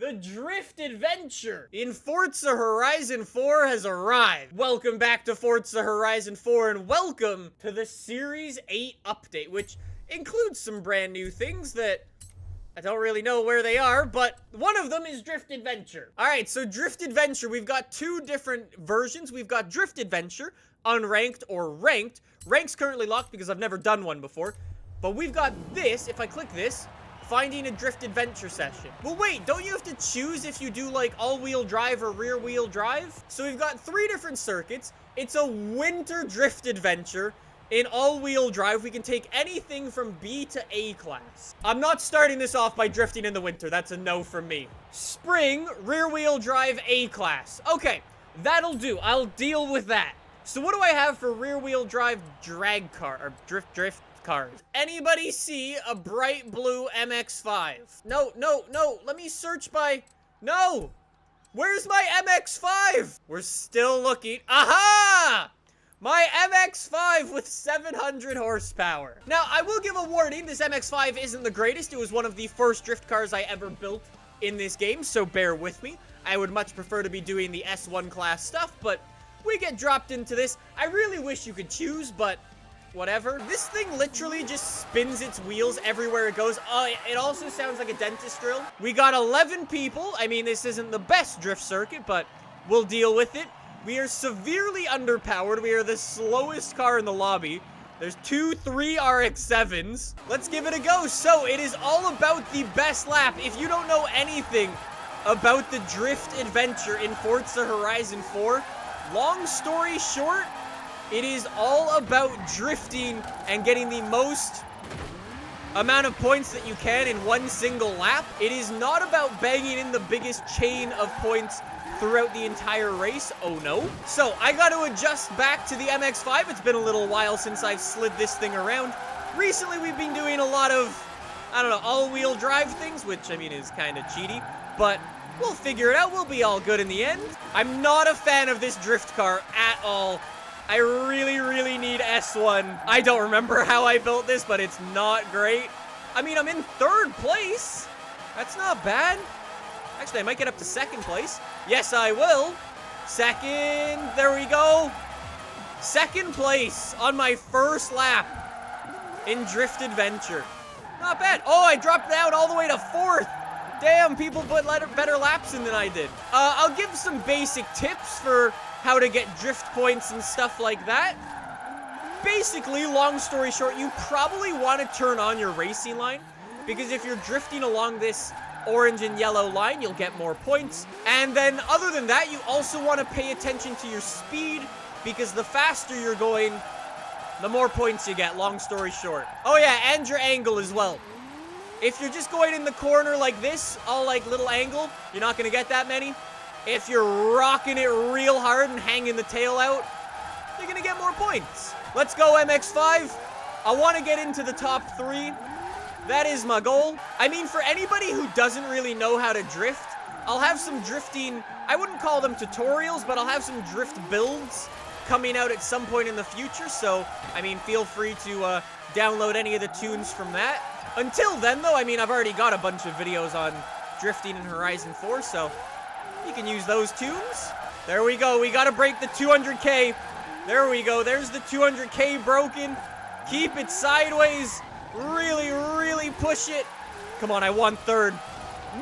The Drift Adventure in Forza Horizon 4 has arrived. Welcome back to Forza Horizon 4 and welcome to the Series 8 update, which includes some brand new things that I don't really know where they are, but one of them is Drift Adventure. Alright, so Drift Adventure, we've got two different versions. We've got Drift Adventure, unranked or ranked. Rank's currently locked because I've never done one before. But we've got this, if I click this, finding a Drift Adventure session. Well, wait, don't you have to choose if you do, like, all-wheel drive or rear-wheel drive? So we've got three different circuits. It's a winter Drift Adventure. In all-wheel drive, we can take anything from B to A class. I'm not starting this off by drifting in the winter. That's a no from me. Spring, rear-wheel drive A class. Okay, that'll do. I'll deal with that. So what do I have for rear-wheel drive drag car, or drift cars? Anybody see a bright blue MX-5? No, let me search by... No! Where's my MX-5? We're still looking. Aha! My MX-5 with 700 horsepower. Now, I will give a warning. This MX-5 isn't the greatest. It was one of the first drift cars I ever built in this game, so bear with me. I would much prefer to be doing the S1 class stuff, but we get dropped into this. I really wish you could choose, but whatever. This thing literally just spins its wheels everywhere it goes. It also sounds like a dentist drill. We got 11 people. I mean, this isn't the best drift circuit, but we'll deal with it. We are severely underpowered. We are the slowest car in the lobby. There's 3 RX-7s. Let's give it a go. So, it is all about the best lap. If you don't know anything about the Drift Adventure in Forza Horizon 4, long story short, it is all about drifting and getting the most amount of points that you can in one single lap. It is not about banging in the biggest chain of points throughout the entire race. Oh no. So I got to adjust back to the MX-5. It's been a little while since I've slid this thing around. Recently we've been doing a lot of, I don't know, all-wheel drive things, which I mean is kind of cheaty, but we'll figure it out. We'll be all good in the end. I'm not a fan of this drift car at all. I really need S1. I don't remember how I built this, but it's not great. I mean, I'm in 3rd place. That's not bad. Actually, I might get up to 2nd place. Yes, I will. 2nd. There we go. 2nd place on my first lap in Drift Adventure. Not bad. Oh, I dropped down all the way to 4th. Damn, people put better laps in than I did. I'll give some basic tips for how to get drift points and stuff like that. Basically, long story short, you probably want to turn on your racing line, because if you're drifting along this orange and yellow line, you'll get more points. And then other than that, you also want to pay attention to your speed, because the faster you're going, the more points you get, long story short. Oh yeah, and your angle as well. If you're just going in the corner like this, all like little angle, you're not going to get that many. If you're rocking it real hard and hanging the tail out, you're going to get more points. Let's go, MX-5. I want to get into the top 3. That is my goal. I mean, for anybody who doesn't really know how to drift, I'll have some drifting, I wouldn't call them tutorials, but I'll have some drift builds coming out at some point in the future. So, I mean, feel free to download any of the tunes from that. Until then, though, I mean, I've already got a bunch of videos on drifting in Horizon 4, so you can use those tunes. There we go. We got to break the 200K. There we go. There's the 200K broken. Keep it sideways. Really push it. Come on, I won 3rd.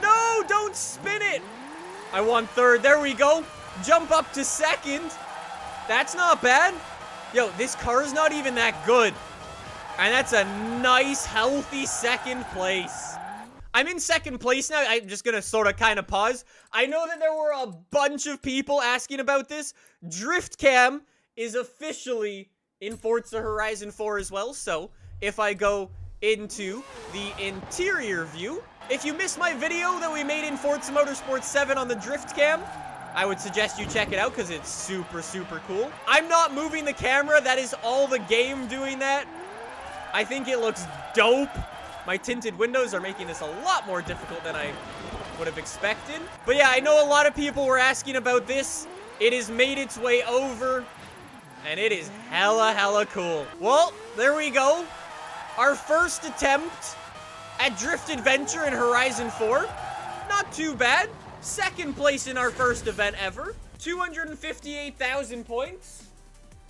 No, don't spin it. I won 3rd. There we go. Jump up to 2nd. That's not bad. Yo, this car's not even that good. And that's a nice, healthy 2nd place. I'm in 2nd place now. I'm just going to sort of kind of pause. I know that there were a bunch of people asking about this. Drift Cam is officially in Forza Horizon 4 as well. So if I go into the interior view, if you missed my video that we made in Forza Motorsport 7 on the Drift Cam, I would suggest you check it out because it's super cool. I'm not moving the camera. That is all the game doing that. I think it looks dope. My tinted windows are making this a lot more difficult than I would have expected. But yeah, I know a lot of people were asking about this. It has made its way over, and it is hella cool. Well, there we go. Our first attempt at Drift Adventure in Horizon 4. not too bad. Second place in our first event ever. 258,000 points.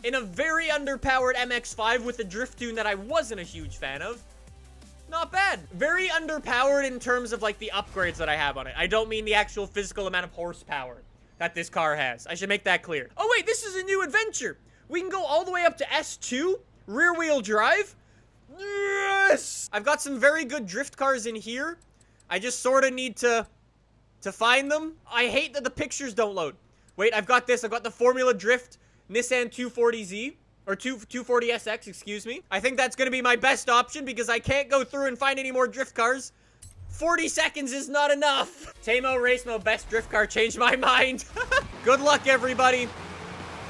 In a very underpowered MX-5 with a drift tune that I wasn't a huge fan of. Not bad. Very underpowered in terms of, like, the upgrades that I have on it. I don't mean the actual physical amount of horsepower that this car has. I should make that clear. Oh, wait, this is a new adventure. We can go all the way up to S2, rear-wheel drive. Yes! I've got some very good drift cars in here. I just sort of need to find them. I hate that the pictures don't load. Wait, I've got this. I've got the Formula Drift Nissan 240Z, or 240SX, excuse me. I think that's going to be my best option because I can't go through and find any more drift cars. 40 seconds is not enough. Tamo Race Mode best drift car changed my mind. Good luck, everybody.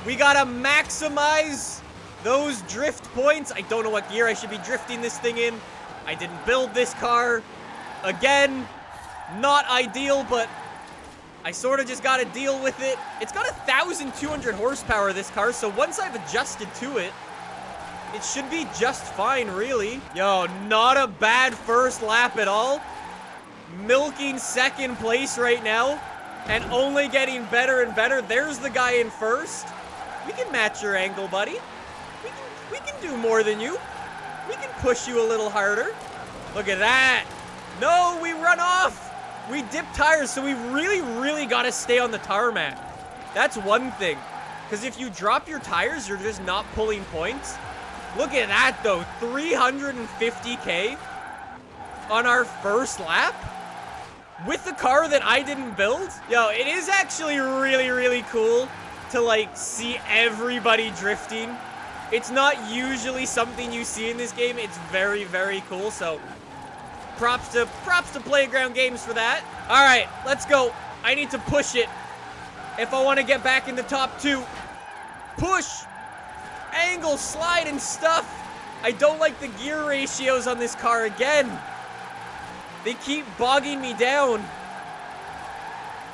We got to maximize those drift points. I don't know what gear I should be drifting this thing in. I didn't build this car. Again, not ideal, but I sort of just got to deal with it. It's got 1,200 horsepower, this car, so once I've adjusted to it, it should be just fine, really. Yo, not a bad first lap at all. Milking second place right now, and only getting better and better. There's the guy in first. We can match your angle, buddy. We can do more than you. We can push you a little harder. Look at that. No, we run off. We dip tires, so we really got to stay on the tarmac. That's one thing. Because if you drop your tires, you're just not pulling points. Look at that, though. 350K on our first lap with the car that I didn't build. Yo, it is actually really cool to, like, see everybody drifting. It's not usually something you see in this game. It's very cool, so props to Playground Games for that. All right, let's go. I need to push it if I want to get back in the top 2. Push, angle, slide, and stuff. I don't like the gear ratios on this car again. They keep bogging me down.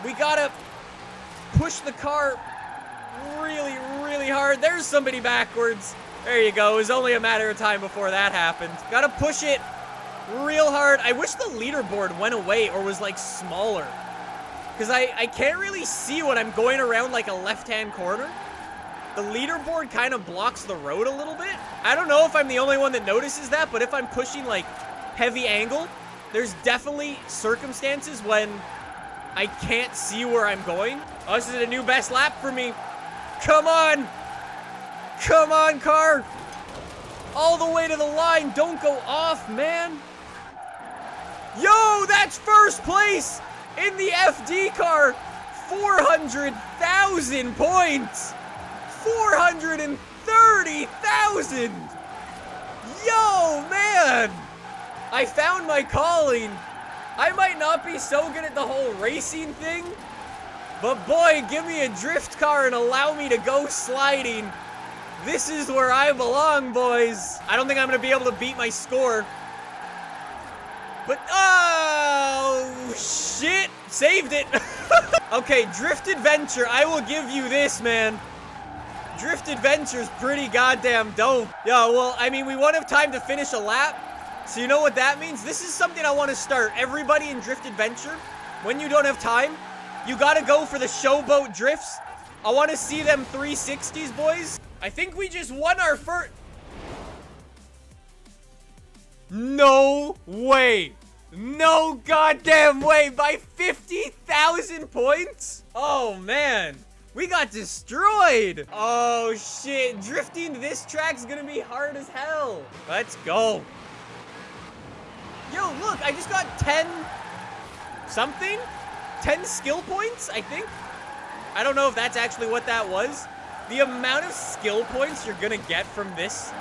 We gotta push the car really hard. There's somebody backwards. There you go. It was only a matter of time before that happened. Gotta push it real hard. I wish the leaderboard went away or was, like, smaller. Because I can't really see when I'm going around, like, a left-hand corner. The leaderboard kind of blocks the road a little bit. I don't know if I'm the only one that notices that, but if I'm pushing, like, heavy angle, there's definitely circumstances when I can't see where I'm going. Oh, this is a new best lap for me. Come on. Come on, car. All the way to the line. Don't go off, man. Yo, that's first place in the FD car. 400,000 points. 430,000. Yo, man. I found my calling. I might not be so good at the whole racing thing, but boy, give me a drift car and allow me to go sliding. This is where I belong, boys. I don't think I'm going to be able to beat my score. But, oh, shit. Saved it. Okay, Drift Adventure. I will give you this, man. Drift Adventure's pretty goddamn dope. Yeah, well, I mean, we won't have time to finish a lap. So you know what that means? This is something I want to start. Everybody in Drift Adventure, when you don't have time, you got to go for the showboat drifts. I want to see them 360s, boys. I think we just won our first... No way. No goddamn way. By 50,000 points? Oh, man. We got destroyed. Oh, shit. Drifting this track's gonna be hard as hell. Let's go. Yo, look. I just got 10 something. 10 skill points, I think. I don't know if that's actually what that was. The amount of skill points you're gonna get from this,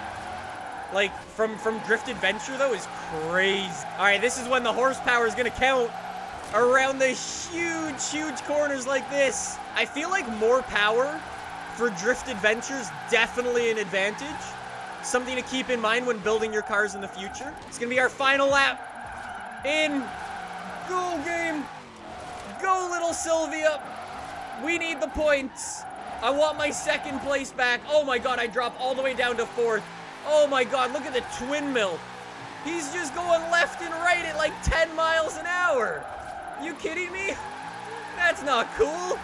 like, from Drift Adventure, though, is crazy. All right, this is when the horsepower is gonna count around the huge corners like this. I feel like more power for Drift Adventure is definitely an advantage. Something to keep in mind when building your cars in the future. It's gonna be our final lap in Go Game. Go, little Sylvia. We need the points. I want my second place back. Oh my god, I dropped all the way down to 4th. Oh my god, look at the twin mill. He's just going left and right at like 10 miles an hour. You kidding me? That's not cool.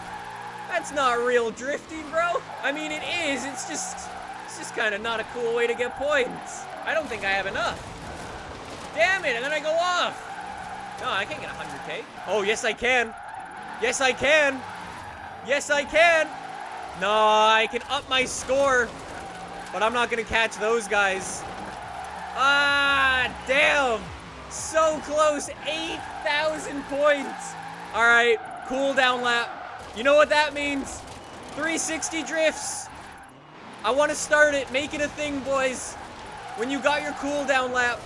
That's not real drifting, bro. I mean, it is. It's just kind of not a cool way to get points. I don't think I have enough. Damn it, and then I go off. No, I can't get 100K. Oh, yes, I can. Yes, I can. Yes, I can. No, I can up my score, but I'm not going to catch those guys. Ah, damn. So close. 8,000 points. All right, cooldown lap. You know what that means? 360 drifts. I want to start it. Make it a thing, boys. When you got your cooldown lap,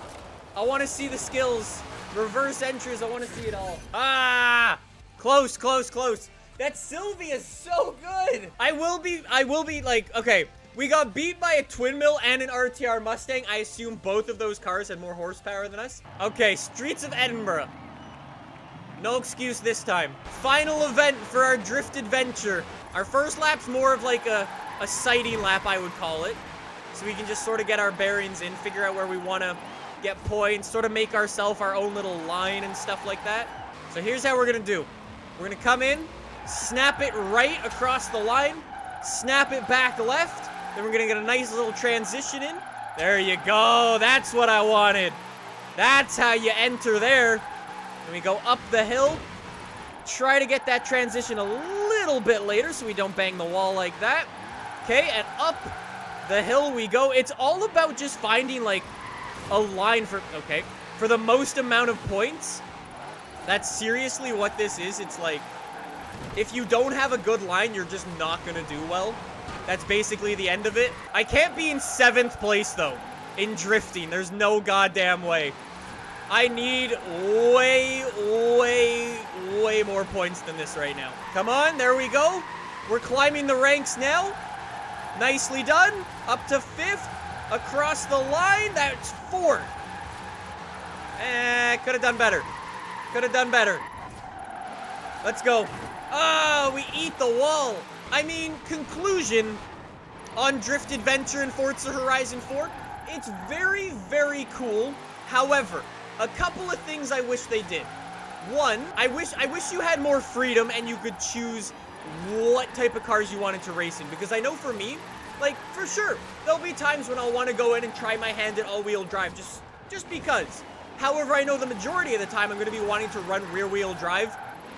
I want to see the skills. Reverse entries, I want to see it all. Ah! Close, close, close. That Sylvia's so good. I will be like, okay, we got beat by a twin mill and an RTR Mustang. I assume both of those cars had more horsepower than us. Okay, Streets of Edinburgh. No excuse this time. Final event for our drift adventure. Our first lap's more of like a sighting lap, I would call it. So we can just sort of get our bearings in, figure out where we want to get points, sort of make ourselves our own little line and stuff like that. So here's how we're going to do. We're going to come in, snap it right across the line, snap it back left, then we're going to get a nice little transition in. There you go. That's what I wanted. That's how you enter there. And we go up the hill, try to get that transition a little bit later so we don't bang the wall like that. Okay, and up the hill we go. It's all about just finding like a line for the most amount of points. That's seriously what this is. It's like, if you don't have a good line, you're just not gonna do well. That's basically the end of it. I can't be in 7th place though in drifting. There's no goddamn way. I need way more points than this right now. Come on, there we go. We're climbing the ranks now. Nicely done. Up to 5th. Across the line. That's 4th. Could have done better. Could have done better. Let's go. Oh, we eat the wall. I mean, conclusion on Drift Adventure in Forza Horizon 4. It's very, very cool. However, a couple of things I wish they did. One, I wish you had more freedom and you could choose what type of cars you wanted to race in. Because I know for me, like, for sure, there'll be times when I'll want to go in and try my hand at all-wheel drive, just because. However, I know the majority of the time I'm going to be wanting to run rear-wheel drive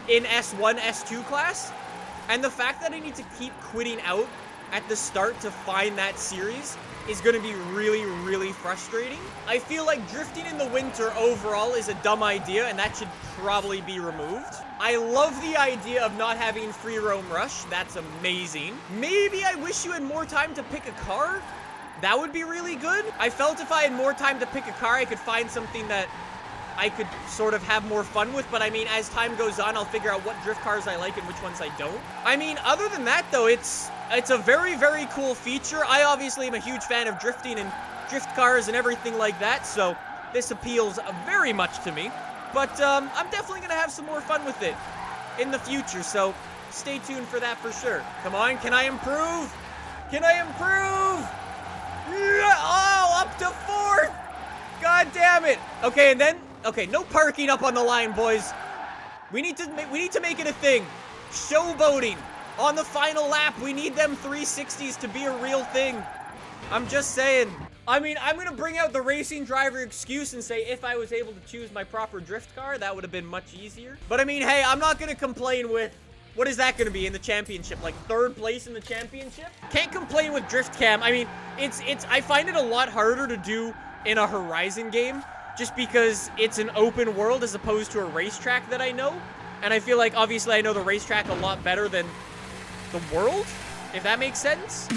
in S1, S2 class. And the fact that I need to keep quitting out at the start to find that series is going to be really, really frustrating. I feel like drifting in the winter overall is a dumb idea, and that should probably be removed. I love the idea of not having free roam rush. That's amazing. Maybe I wish you had more time to pick a car. That would be really good. I felt if I had more time to pick a car, I could find something that I could sort of have more fun with. But I mean, as time goes on, I'll figure out what drift cars I like and which ones I don't. I mean, other than that, though, it's a very, very cool feature. I obviously am a huge fan of drifting and drift cars and everything like that, so this appeals very much to me. But I'm definitely going to have some more fun with it in the future, so stay tuned for that for sure. Come on, can I improve? Can I improve? Oh, up to 4th! God damn it! Okay, and then, okay, no parking up on the line, boys. We need to make it a thing. Showboating. On the final lap, we need them 360s to be a real thing. I'm just saying. I mean, I'm going to bring out the racing driver excuse and say if I was able to choose my proper drift car, that would have been much easier. But I mean, hey, I'm not going to complain with, what is that going to be in the championship? Like 3rd place in the championship? Can't complain with drift cam. I mean, I find it a lot harder to do in a Horizon game just because it's an open world as opposed to a racetrack that I know. And I feel like, obviously, I know the racetrack a lot better than the world, if that makes sense.